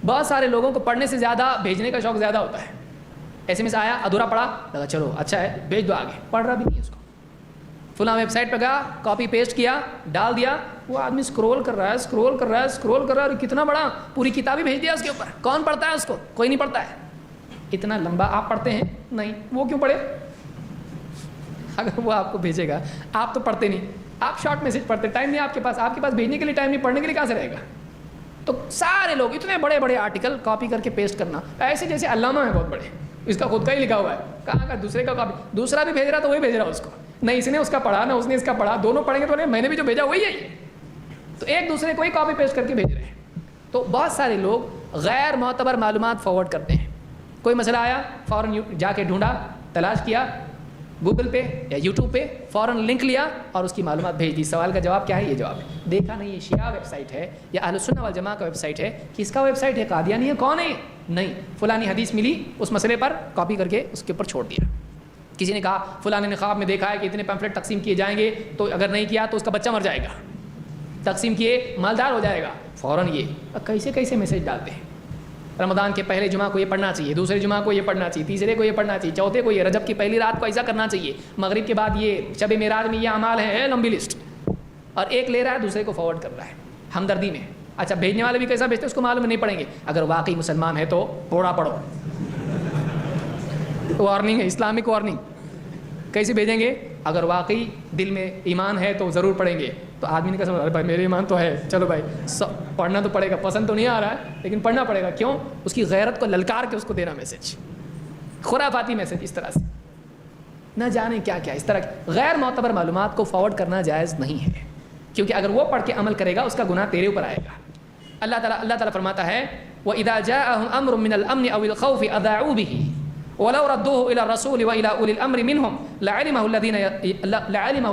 بہت سارے لوگوں کو پڑھنے سے زیادہ بھیجنے کا شوق زیادہ ہوتا ہے. ایس ایم ایس آیا, ادھورا پڑھا, لگا چلو اچھا ہے بھیج دو آگے, پڑھ رہا بھی نہیں ہے اس کو. فلاں ویب سائٹ پہ گیا, کاپی پیسٹ کیا, ڈال دیا, وہ آدمی اسکرول کر رہا ہے, اسکرول کر رہا ہے, اسکرول کر رہا ہے, اور کتنا بڑا پوری کتاب ہی بھیج دیا اس کے اوپر. کون پڑھتا ہے اس کو؟ کوئی نہیں پڑھتا ہے. اتنا لمبا آپ پڑھتے ہیں؟ نہیں. وہ کیوں پڑھے؟ اگر وہ آپ کو بھیجے گا, آپ تو پڑھتے نہیں, آپ شارٹ میسج پڑھتے, ٹائم نہیں آپ کے پاس بھیجنے کے لیے ٹائم نہیں, پڑھنے کے لیے کہاں سے رہے گا؟ تو سارے لوگ اتنے بڑے بڑے آرٹیکل کاپی کر کے پیسٹ کرنا, ایسے جیسے علامہ ہے بہت بڑے, اس کا خود کا ہی لکھا ہوا ہے, کہاں کا دوسرے کا کاپی, دوسرا بھی بھیج رہا تو وہی بھیج رہا اس کو, نہ اس نے اس کا پڑھا نہ اس نے اس کا پڑھا, دونوں پڑھیں گے تو میں نے بھی جو بھیجا وہی ہے یہ, تو ایک دوسرے کو ہی کاپی پیسٹ کر کے بھیج رہے ہیں. تو بہت سارے لوگ غیر معتبر معلومات فارورڈ کرتے ہیں. کوئی مسئلہ آیا, فوراً جا کے ڈھونڈا, تلاش کیا گوگل پہ یا یوٹیوب پہ, فوراً لنک لیا اور اس کی معلومات بھیج دی. سوال کا جواب کیا ہے؟ یہ جواب ہے. دیکھا نہیں یہ شیعہ ویب سائٹ ہے یا اہل السنہ والجماعہ کا ویب سائٹ ہے, کس کا ویب سائٹ ہے؟ قادیانی ہے. کون ہے؟ نہیں, فلانی حدیث ملی, اس مسئلے پر کاپی کر کے اس کے اوپر چھوڑ دیا. کسی نے کہا فلاں نے خواب میں دیکھا ہے کہ اتنے پیمفلیٹ تقسیم کیے جائیں گے, تو اگر نہیں کیا تو اس کا بچہ مر جائے گا, تقسیم کیے مالدار ہو جائے گا. فوراً یہ کیسے کیسے میسج ڈالتے ہیں. رمضان کے پہلے جمعہ کو یہ پڑھنا چاہیے, دوسرے جمعہ کو یہ پڑھنا چاہیے, تیسرے کو یہ پڑھنا چاہیے, چوتھے کو یہ, رجب کی پہلی رات کو ایسا کرنا چاہیے, مغرب کے بعد یہ, شب معراج میں یہ اعمال ہے, لمبی لسٹ. اور ایک لے رہا ہے دوسرے کو فارورڈ کر رہا ہے ہمدردی میں. اچھا بھیجنے والے بھی کیسا بھیجتے ہیں اس کو معلوم نہیں پڑیں گے. اگر واقعی مسلمان ہے تو پوڑا پڑھو, وارننگ ہے, اسلامک وارننگ. کیسے بھیجیں گے؟ اگر واقعی دل میں ایمان ہے تو ضرور پڑھیں گے. تو آدمی نے کہا ارے بھائی میرے ایمان تو ہے, چلو بھائی پڑھنا تو پڑے گا, پسند تو نہیں آ رہا ہے لیکن پڑھنا پڑے گا. کیوں؟ اس کی غیرت کو للکار کے اس کو دینا میسج, خرافاتی میسج اس طرح سے, نہ جانے کیا کیا. اس طرح غیر معتبر معلومات کو فارورڈ کرنا جائز نہیں ہے, کیونکہ اگر وہ پڑھ کے عمل کرے گا اس کا گناہ تیرے اوپر آئے گا. اللہ تعالیٰ فرماتا ہے وَإِذَا جَاءَهُمْ أَمْرٌ مِّنَ الْأَمْنِ أَوِ الْخَوْفِ أَذَاعُوا بِهِ وَلَوْ رَدُّوهُ إِلَى الرَّسُولِ وَإِلَى أُولِي الْأَمْرِ مِنْهُمْ لَعَلِمَهُ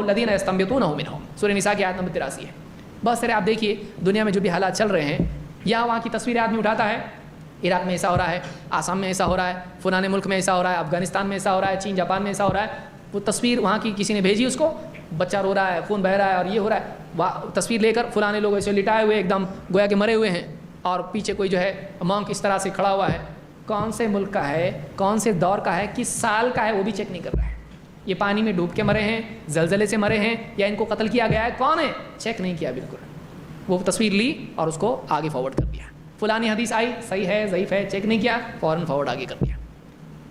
الَّذِينَ يَسْتَنبِطُونَهُ مِنْهُمْ. سورہ نساء کی آیت نمبر 83 ہے. بہت سارے آپ دیکھیے دنیا میں جو بھی حالات چل رہے ہیں, یا وہاں کی تصویریں آدمی اٹھاتا ہے, عراق میں ایسا ہو رہا ہے, آسام میں ایسا ہو رہا ہے, فلاں ملک میں ایسا ہو رہا ہے, افغانستان میں ایسا ہو رہا ہے, چین جاپان میں ایسا ہو رہا ہے. وہ تصویر وہاں کی کسی نے بھیجی, اس کو بچہ رو رہا ہے, خون بہہ رہا ہے اور یہ ہو رہا ہے, تصویر لے کر فلاں لوگ ایسے لٹائے ہوئے ایک دم گویا کہ مرے ہوئے ہیں, اور پیچھے کوئی جو ہے مونک اس طرح سے کھڑا ہوا ہے. کون سے ملک کا ہے, کون سے دور کا ہے, کس سال کا ہے, وہ بھی چیک نہیں کر رہا ہے. یہ پانی میں ڈوب کے مرے ہیں, زلزلے سے مرے ہیں, یا ان کو قتل کیا گیا ہے, کون ہے, چیک نہیں کیا بالکل. وہ تصویر لی اور اس کو آگے فارورڈ کر دیا. فلانی حدیث آئی, صحیح ہے ضعیف ہے, چیک نہیں کیا, فوراً فارورڈ آگے کر دیا.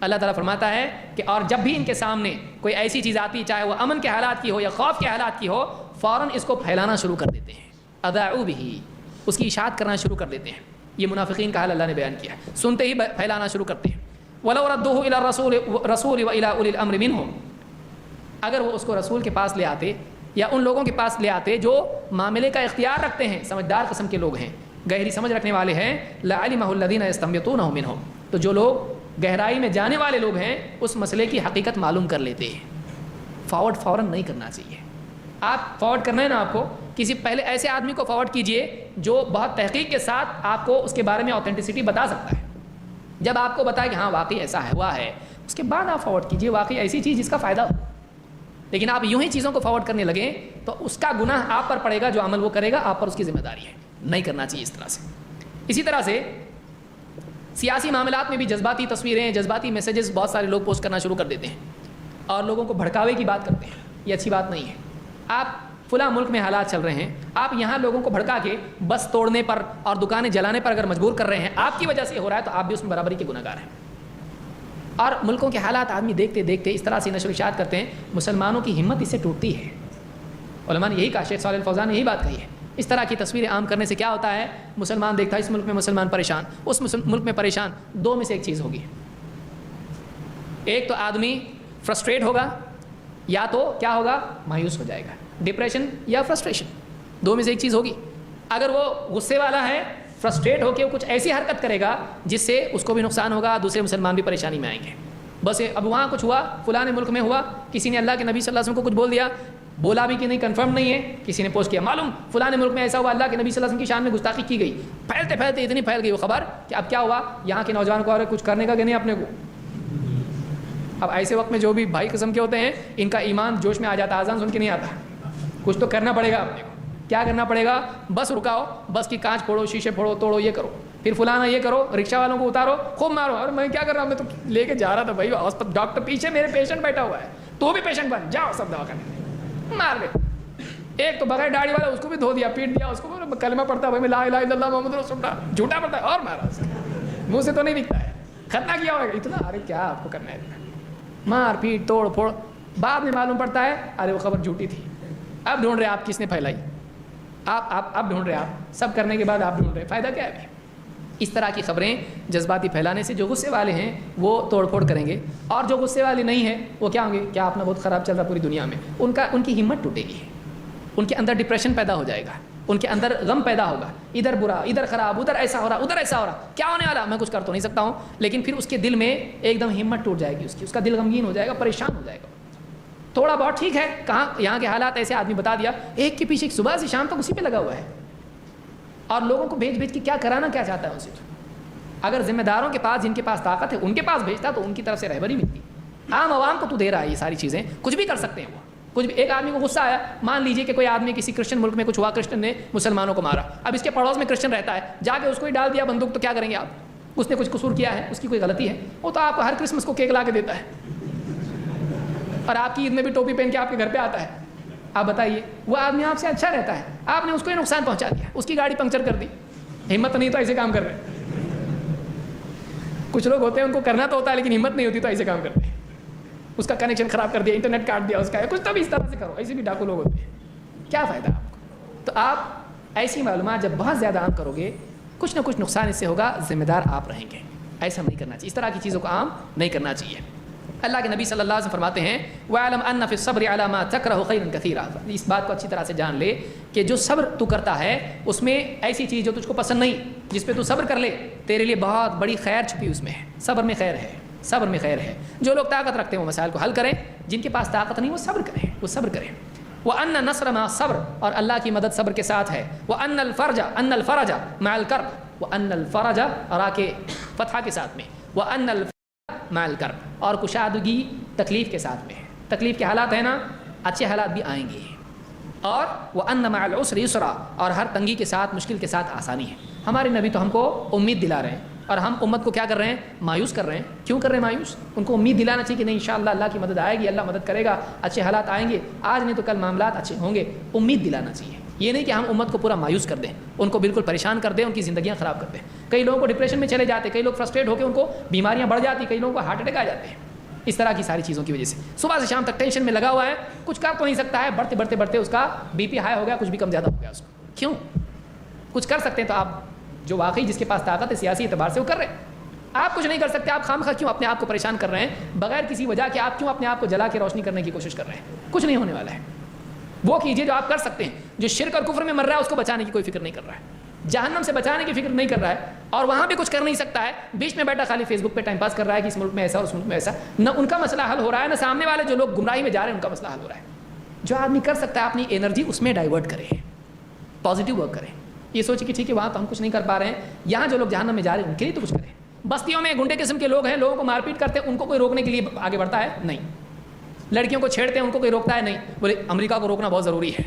اللہ تعالیٰ فرماتا ہے کہ اور جب بھی ان کے سامنے کوئی ایسی چیز آتی, چاہے وہ امن کے حالات کی ہو یا خوف کے حالات کی ہو, فوراً اس کو پھیلانا شروع کر دیتے ہیں. اذاعوا بہ, اس کی اشاعت کرنا شروع کر دیتے ہیں. یہ منافقین کا حال اللہ نے بیان کیا ہے, سنتے ہی پھیلانا شروع کرتے ہیں. وَلَوْ رَدُّوهُ إِلَى الرَّسُولِ وَإِلَى أُولِي الْأَمْرِ مِنْهُمْ, اگر وہ اس کو رسول کے پاس لے آتے یا ان لوگوں کے پاس لے آتے جو معاملے کا اختیار رکھتے ہیں, سمجھدار قسم کے لوگ ہیں, گہری سمجھ رکھنے والے ہیں, لَعَلِمَهُ الَّذِينَ يَسْتَنبِطُونَهُ مِنْهُمْ, تو جو لوگ گہرائی میں جانے والے لوگ ہیں اس مسئلے کی حقیقت معلوم کر لیتے ہیں. فارورڈ فوراً نہیں کرنا چاہیے. آپ فارورڈ کرنا ہے نا, آپ کو کسی پہلے ایسے آدمی کو فارورڈ کیجئے جو بہت تحقیق کے ساتھ آپ کو اس کے بارے میں آتھینٹسٹی بتا سکتا ہے. جب آپ کو بتائے کہ ہاں واقعی ایسا ہے ہوا ہے, اس کے بعد آپ فارورڈ کیجئے واقعی ایسی چیز جس کا فائدہ ہو. لیکن آپ یوں ہی چیزوں کو فارورڈ کرنے لگیں تو اس کا گناہ آپ پر پڑے گا, جو عمل وہ کرے گا آپ پر اس کی ذمہ داری ہے. نہیں کرنا چاہیے اس طرح سے. اسی طرح سے سیاسی معاملات میں بھی جذباتی تصویریں, جذباتی میسیجز بہت سارے لوگ پوسٹ کرنا شروع کر دیتے ہیں اور لوگوں کو بھڑکاوے کی بات کرتے ہیں. یہ اچھی بات نہیں ہے. آپ فلاں ملک میں حالات چل رہے ہیں, آپ یہاں لوگوں کو بھڑکا کے بس توڑنے پر اور دکانیں جلانے پر اگر مجبور کر رہے ہیں, آپ کی وجہ سے ہو رہا ہے, تو آپ بھی اس میں برابری کے گنہگار ہیں. اور ملکوں کے حالات آدمی دیکھتے دیکھتے اس طرح سے نشر و اشاعت کرتے ہیں, مسلمانوں کی ہمت اس سے ٹوٹتی ہے. علماء نے یہی کہا, شیخ صالح الفوزان نے یہی بات کہی ہے. اس طرح کی تصویریں عام کرنے سے کیا ہوتا ہے, مسلمان دیکھتا ہے اس ملک میں مسلمان پریشان, اس ملک میں پریشان, دو میں سے ایک چیز ہوگی. ایک تو آدمی فرسٹریٹ ہوگا, یا تو کیا ہوگا, مایوس ہو جائے گا, ڈپریشن یا فرسٹریشن, دو میں سے ایک چیز ہوگی. اگر وہ غصے والا ہے, فرسٹریٹ ہو کے وہ کچھ ایسی حرکت کرے گا جس سے اس کو بھی نقصان ہوگا, دوسرے مسلمان بھی پریشانی میں آئیں گے. بس اب وہاں کچھ ہوا, فلاں ملک میں ہوا, کسی نے اللہ کے نبی صلی اللہ علیہ وسلم کو کچھ بول دیا, بولا بھی کہ نہیں کنفرم نہیں ہے, کسی نے پوسٹ کیا, معلوم فلاں ملک میں ایسا ہوا, اللہ کے نبی صلی اللہ علیہ وسلم کی شان میں گستاخی کی گئی. پھیلتے پھیلتے اتنی پھیل گئی وہ خبر کہ اب کیا ہوا, یہاں کے نوجوان کو اور کچھ کرنے کا کہ نہیں اپنے کو. اب ایسے وقت میں جو بھی بھائی قسم کے ہوتے ہیں, ان کا ایمان جوش میں آ جاتا, اذان سن کے نہیں آتا, کچھ تو کرنا پڑے گا اپنے کو. کیا کرنا پڑے گا, بس رکاؤ, بس کی کانچ پھوڑو, شیشے پھوڑو, توڑو, یہ کرو. پھر فلانا یہ کرو، رکشا والوں کو اتارو، خوب مارو. اور میں کیا کر رہا ہوں، میں تو لے کے جا رہا تھا بھائی ہاسپٹل، ڈاکٹر پیچھے میرے پیشنٹ بیٹھا ہوا ہے، تو بھی پیشنٹ بن جاؤ سب دوا کرنے، مار گئے. ایک تو بغیر داڑھی والا، اس کو بھی دھو دیا، پیٹ دیا اس کو، کلمہ پڑھتا بھائی میں لا الہ الا اللہ محمد رسول اللہ، جھوٹا پڑتا ہے اور مارا اس کو. منہ سے تو نہیں دکھتا ہے، ختنہ کیا ہوگا اتنا. ارے کیا آپ کو کرنا ہے اتنا، مار پیٹ توڑ پھوڑ. بعد میں معلوم پڑتا ہے ارے وہ خبر جھوٹی تھی. اب ڈھونڈ رہے آپ کس نے پھیلائی، آپ اب ڈھونڈ رہے، آپ سب کرنے کے بعد آپ ڈھونڈ رہے، فائدہ کیا ہے ابھی. اس طرح کی خبریں جذباتی پھیلانے سے جو غصے والے ہیں وہ توڑ پھوڑ کریں گے، اور جو غصے والے نہیں ہیں وہ کیا ہوں گے، کیا اپنا بہت خراب چل رہا پوری دنیا میں، ان کی ہمت ٹوٹے گی، ان کے اندر ڈپریشن پیدا ہو جائے گا، ان کے اندر غم پیدا ہوگا، ادھر برا ادھر خراب، ادھر ایسا ہو رہا ادھر ایسا ہو رہا، کیا ہونے والا، میں کچھ کر تو نہیں سکتا ہوں. لیکن پھر اس کے دل میں ایک دم ہمت ٹوٹ جائے گی، اس کا دل غمگین ہو جائے گا، پریشان ہو جائے گا. تھوڑا بہت ٹھیک ہے، کہاں یہاں کے حالات ایسے، آدمی بتا دیا، ایک کے پیچھے ایک صبح سے شام تک اسی پہ لگا ہوا ہے، اور لوگوں کو بھیج کے کیا کرانا کیا چاہتا ہے اسے. تو اگر ذمہ داروں کے پاس، جن کے پاس طاقت ہے ان کے پاس بھیجتا تو ان کی طرف سے رہبری ملتی. عام عوام کو تو دے رہا ہے یہ ساری چیزیں، کچھ بھی کر سکتے ہیں وہ، کچھ بھی. ایک آدمی کو غصہ آیا، مان لیجئے کہ کوئی آدمی کسی کرسچن ملک میں کچھ ہوا، کرسچن نے مسلمانوں کو مارا، اب اس کے پڑوس میں کرسچن رہتا ہے، جا کے اس کو ہی ڈال دیا بندوق، تو کیا کریں گے آپ. اس نے کچھ قصور کیا ہے، اس کی کوئی غلطی ہے، وہ تو آپ کو ہر کرسمس کو کیک لا کے دیتا ہے، اور آپ کی عید میں بھی ٹوپی پہن کے آپ کے گھر پہ آتا ہے. آپ بتائیے، وہ آدمی آپ سے اچھا رہتا ہے، آپ نے اس کو ہی نقصان پہنچا دیا، اس کی گاڑی پنکچر کر دی. ہمت نہیں تو ایسے کام کر رہے ہیں. کچھ لوگ ہوتے ہیں ان کو کرنا تو ہوتا ہے لیکن ہمت نہیں ہوتی تو ایسے کام کرتے ہیں. اس کا کنیکشن خراب کر دیا، انٹرنیٹ کاٹ دیا اس کا، کچھ تو بھی اس طرح سے کرو. ایسے بھی ڈاکو لوگ ہوتے ہیں، کیا فائدہ آپ کو. تو آپ ایسی معلومات جب بہت زیادہ عام کرو گے، کچھ نہ کچھ نقصان اس سے ہوگا، ذمہ دار آپ رہیں گے. ایسا نہیں کرنا چاہیے، اس طرح کی چیزوں کو عام نہیں کرنا چاہیے. اللہ کے نبی صلی اللہ علیہ وسلم فرماتے ہیں وَاعْلَمْ أَنَّ فِي الصَّبْرِ عَلَى مَا تَكْرَهُ خَيْرًا كَثِيرًا. اس بات کو اچھی طرح سے جان لے کہ جو صبر تو کرتا ہے اس میں ایسی چیز جو تجھ کو پسند نہیں، جس پہ تو صبر کر لے، تیرے لیے بہت بڑی خیر چھپی اس میں ہے. صبر میں خیر ہے، صبر میں خیر ہے. جو لوگ طاقت رکھتے ہیں وہ مسائل کو حل کریں، جن کے پاس طاقت نہیں وہ صبر کریں، وہ صبر کریں. وَأَنَّ النَّصْرَ مَعَ الصَّبْرِ، اور اللہ کی مدد صبر کے ساتھ ہے. وَأَنَّ الْفَرَجَ مَعَ الْكَرْبِ، وَأَنَّ الْفَرَجَ اور آ کے فتحہ کے ساتھ میں، وَأَنَّ الْفَرَجَ مَعَ الْكَرْبِ، اور کشادگی تکلیف کے ساتھ میں ہے. تکلیف کے حالات ہیں نا، اچھے حالات بھی آئیں گے. اور وَأَنَّ مَعَ الْعُسْرِ يُسْرًا، اور ہر تنگی کے ساتھ، مشکل کے ساتھ آسانی ہے. ہمارے نبی تو ہم کو امید دلا رہے ہیں، اور ہم امت کو کیا کر رہے ہیں، مایوس کر رہے ہیں. کیوں کر رہے ہیں مایوس؟ ان کو امید دلانا چاہیے کہ نہیں انشاءاللہ اللہ کی مدد آئے گی، اللہ مدد کرے گا، اچھے حالات آئیں گے، آج نہیں تو کل معاملات اچھے ہوں گے. امید دلانا چاہیے، یہ نہیں کہ ہم امت کو پورا مایوس کر دیں، ان کو بالکل پریشان کر دیں، ان کی زندگیاں خراب کر دیں. کئی لوگوں کو ڈپریشن میں چلے جاتے، کئی لوگ فرسٹریٹ ہو کے ان کو بیماریاں بڑھ جاتی، کئی لوگوں کو ہارٹ اٹیک آ جاتے ہیں. اس طرح کی ساری چیزوں کی وجہ سے صبح سے شام تک ٹینشن میں لگا ہوا ہے، کچھ کر تو نہیں سکتا ہے، بڑھتے بڑھتے اس کا بی پی ہائی ہو گیا، کچھ بھی کم زیادہ ہو گیا اس کو. کیوں؟ کچھ کر سکتے ہیں تو آپ، جو واقعی جس کے پاس طاقت ہے سیاسی اعتبار سے وہ کر رہے ہیں. آپ کچھ نہیں کر سکتے، آپ خام خواہ کیوں اپنے آپ کو پریشان کر رہے ہیں بغیر کسی وجہ کے؟ آپ کیوں اپنے آپ کو جلا کے روشنی کرنے کی کوشش کر رہے ہیں؟ کچھ نہیں ہونے والا ہے. وہ کیجئے جو آپ کر سکتے ہیں. جو شرک اور کفر میں مر رہا ہے اس کو بچانے کی کوئی فکر نہیں کر رہا ہے، جہنم سے بچانے کی فکر نہیں کر رہا ہے، اور وہاں بھی کچھ کر نہیں سکتا ہے، بیچ میں بیٹھا خالی فیس بک پہ ٹائم پاس کر رہا ہے کہ اس ملک میں ایسا اور اس ملک میں ایسا. نہ ان کا مسئلہ حل ہو رہا ہے، نہ سامنے والے جو لوگ گمراہی میں جا رہے ہیں ان کا مسئلہ حل ہو رہا ہے. جو آدمی کر سکتا ہے اپنی انرجی اس میں ڈائیورٹ کرے، پازیٹیو ورک کرے. یہ سوچے کہ ٹھیک ہے وہاں تو ہم کچھ نہیں کر پا رہے ہیں، یہاں جو لوگ جہنم میں جا رہے ہیں ان کے لیے تو کچھ کریں. بستیوں میں گنڈے قسم کے لوگ ہیں، لوگوں کو مار پیٹ کرتے ہیں، ان کو کوئی روکنے کے لیے آگے بڑھتا ہے نہیں. لڑکیوں کو چھیڑتے ہیں، ان کو کوئی روکتا ہے نہیں. بولے امریکہ کو روکنا بہت ضروری ہے.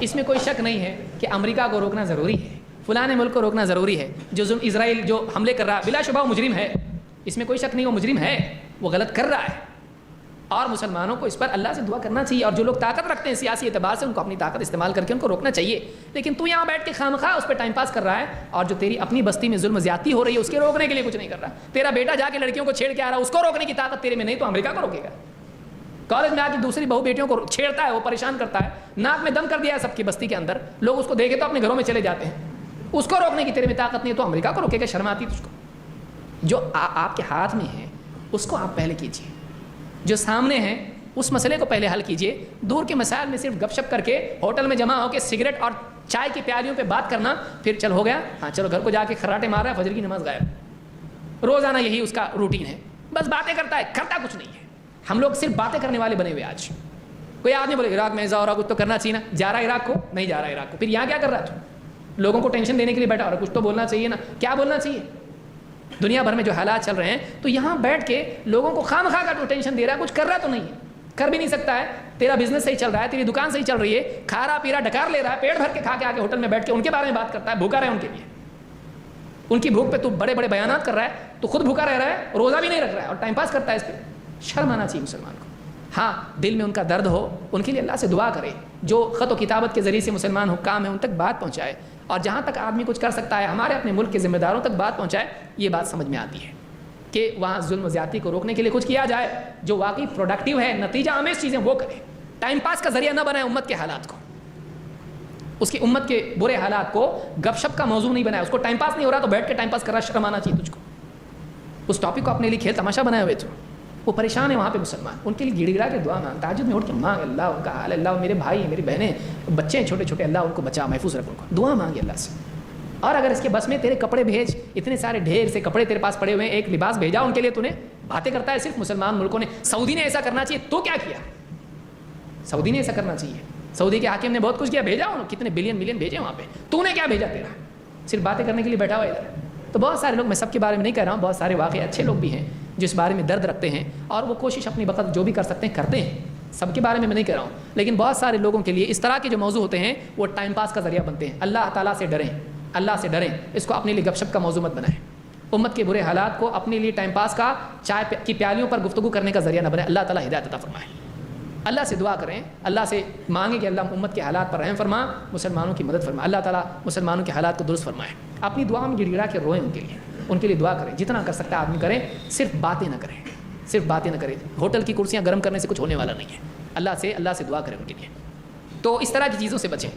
اس میں کوئی شک نہیں ہے کہ امریکہ کو روکنا ضروری ہے، فلاں ملک کو روکنا ضروری ہے. جو اسرائیل جو حملے کر رہا ہے بلا شبہ وہ مجرم ہے، اس میں کوئی شک نہیں، وہ مجرم ہے، وہ غلط کر رہا ہے. اور مسلمانوں کو اس پر اللہ سے دعا کرنا چاہیے. اور جو لوگ طاقت رکھتے ہیں سیاسی اعتبار سے ان کو اپنی طاقت استعمال کر کے ان کو روکنا چاہیے. لیکن تو یہاں بیٹھ کے خامخواہ اس پہ ٹائم پاس کر رہا ہے، اور جو تیری اپنی بستی میں ظلم زیادتی ہو رہی ہے اس کے روکنے کے لیے کچھ نہیں کر رہا. تیرا بیٹا جا کے لڑکیوں کو چھیڑ کے آ رہا ہے، اس کو روکنے کی طاقت تیرے میں نہیں تو امریکہ کو روکے گا. کالج میں آ کے دوسری بہو بیٹیوں کو چھیڑتا ہے، وہ پریشان کرتا ہے، ناک میں دم کر دیا ہے سب کی بستی کے اندر، لوگ اس کو دیکھے تو اپنے گھروں میں چلے جاتے ہیں. اس کو روکنے کی تیرے میں طاقت نہیں ہے تو امریکہ کو روکے گا. شرم آتی ہے اس کو؟ جو آپ کے ہاتھ میں ہے اس کو آپ پہلے کیجیے، جو سامنے ہے اس مسئلے کو پہلے حل کیجیے. دور کے مسائل میں صرف گپ شپ کر کے ہوٹل میں جمع ہو کے سگریٹ اور چائے کی پیالیوں پہ بات کرنا، پھر چل ہو گیا ہاں چلو گھر کو جا کے خراٹے مار رہا ہے، فجر کی نماز غائب. روزانہ یہی اس کا روٹین ہے، بس باتیں کرتا ہے، کرتا کچھ نہیں ہے. ہم لوگ صرف باتیں کرنے والے بنے ہوئے. آج کوئی آدمی بولے عراق میں ایسا ہو رہا، کچھ تو کرنا چاہیے نا. جا رہا عراق کو؟ نہیں جا رہا عراق کو. پھر یہاں کیا کر رہا تو؟ لوگوں کو ٹینشن دینے کے لیے بیٹھا. اور کچھ تو بولنا چاہیے نا. کیا بولنا چاہیے؟ دنیا بھر میں جو حالات چل رہے ہیں تو یہاں بیٹھ کے لوگوں کو خام خواہ کا تو ٹینشن دے رہا ہے، کچھ کر رہا تو نہیں ہے، کر بھی نہیں سکتا ہے. تیرا بزنس صحیح چل رہا ہے، تیری دکان صحیح چل رہی ہے، کھا رہا پی رہا ڈکار لے رہا ہے، پیٹ بھر کے کھا کے آ کے ہوٹل میں بیٹھ کے ان کے بارے میں بات کرتا ہے، بھوکا رہے ان کے لیے. ان کی بھوک پہ تو بڑے بڑے بیانات کر رہا ہے، تو خود بھوکا رہ رہا ہے، روزہ بھی نہیں رکھ رہا ہے اور ٹائم پاس کرتا ہے اس پہ. شرم آنا چاہیے مسلمان کو. ہاں دل میں ان کا درد ہو، ان کے لیے اللہ سے دعا کرے، جو خط و کتابت کے ذریعے سے مسلمان حکام ہیں ان تک بات پہنچائے، اور جہاں تک آدمی کچھ کر سکتا ہے ہمارے اپنے ملک کے ذمہ داروں تک بات پہنچائے. یہ بات سمجھ میں آتی ہے کہ وہاں ظلم و زیادتی کو روکنے کے لیے کچھ کیا جائے، جو واقعی پروڈکٹیو ہے، نتیجہ آمیز چیزیں وہ کرے. ٹائم پاس کا ذریعہ نہ بنائے امت کے حالات کو، اس کی امت کے برے حالات کو گپ شپ کا موضوع نہیں بنایا. اس کو ٹائم پاس نہیں ہو رہا تو بیٹھ کے ٹائم پاس کر رہا، شرم آنا چاہیے تجھ کو. اس ٹاپک کو اپنے لیے کھیل تماشا بنائے ہوئے تو وہ پریشان ہے وہاں پہ مسلمان، ان کے لیے گڑ گڑا کے دعا مانگ، تہجد میں اٹھ کے مانگ اللہ ان کا حال، اللہ میرے بھائی میری بہنیں بچے ہیں چھوٹے چھوٹے، اللہ ان کو بچا محفوظ رکھ، ان کو دعا مانگے اللہ سے. اور اگر اس کے بس میں تیرے کپڑے بھیج، اتنے سارے ڈھیر سے کپڑے تیرے پاس پڑے ہوئے ہیں، ایک لباس بھیجا ان کے لیے، تو نے باتیں کرتا ہے صرف مسلمان ملکوں نے. سعودی نے ایسا کرنا چاہیے، تو کیا کیا؟ سعودی نے ایسا کرنا چاہیے. سعودی کے حاکم نے بہت کچھ کیا، بھیجا انہوں کتنے بلین ملین بھیجے وہاں پہ، تو نے کیا بھیجا؟ تیرا صرف باتیں کرنے کے لیے بیٹھا ہوا ادھر. تو بہت سارے لوگ، میں سب کے بارے میں نہیں کہہ رہا ہوں، بہت سارے واقعی اچھے لوگ بھی ہیں جو اس بارے میں درد رکھتے ہیں اور وہ کوشش اپنی وقت جو بھی کر سکتے ہیں کرتے ہیں. سب کے بارے میں نہیں کہہ رہا ہوں، لیکن بہت سارے لوگوں کے لیے اس طرح کے جو موضوع ہوتے ہیں وہ ٹائم پاس کا ذریعہ بنتے ہیں. اللہ تعالیٰ سے ڈریں، اللہ سے ڈریں، اس کو اپنے لیے گپ شپ کا موضوع مت بنائیں. امت کے برے حالات کو اپنے لیے ٹائم پاس کا، چائے کی پیالیوں پر گفتگو کرنے کا ذریعہ نہ بنائیں. اللہ تعالیٰ ہدایت عطا فرمائے. اللہ سے دعا کریں، اللہ سے مانگیں کہ اللہ امت کے حالات پر رحم فرما، مسلمانوں کی مدد فرما. اللہ تعالیٰ مسلمانوں کے حالات کو درست فرمائے. اپنی دعا میں گڑ گڑا کے روئیں، ان کے لیے دعا کریں. جتنا کر سکتا ہے آدمی کریں، صرف باتیں نہ کریں، صرف باتیں نہ کریں. ہوٹل کی کرسیاں گرم کرنے سے کچھ ہونے والا نہیں ہے. اللہ سے دعا کریں ان کے لیے. تو اس طرح کی چیزوں سے بچیں.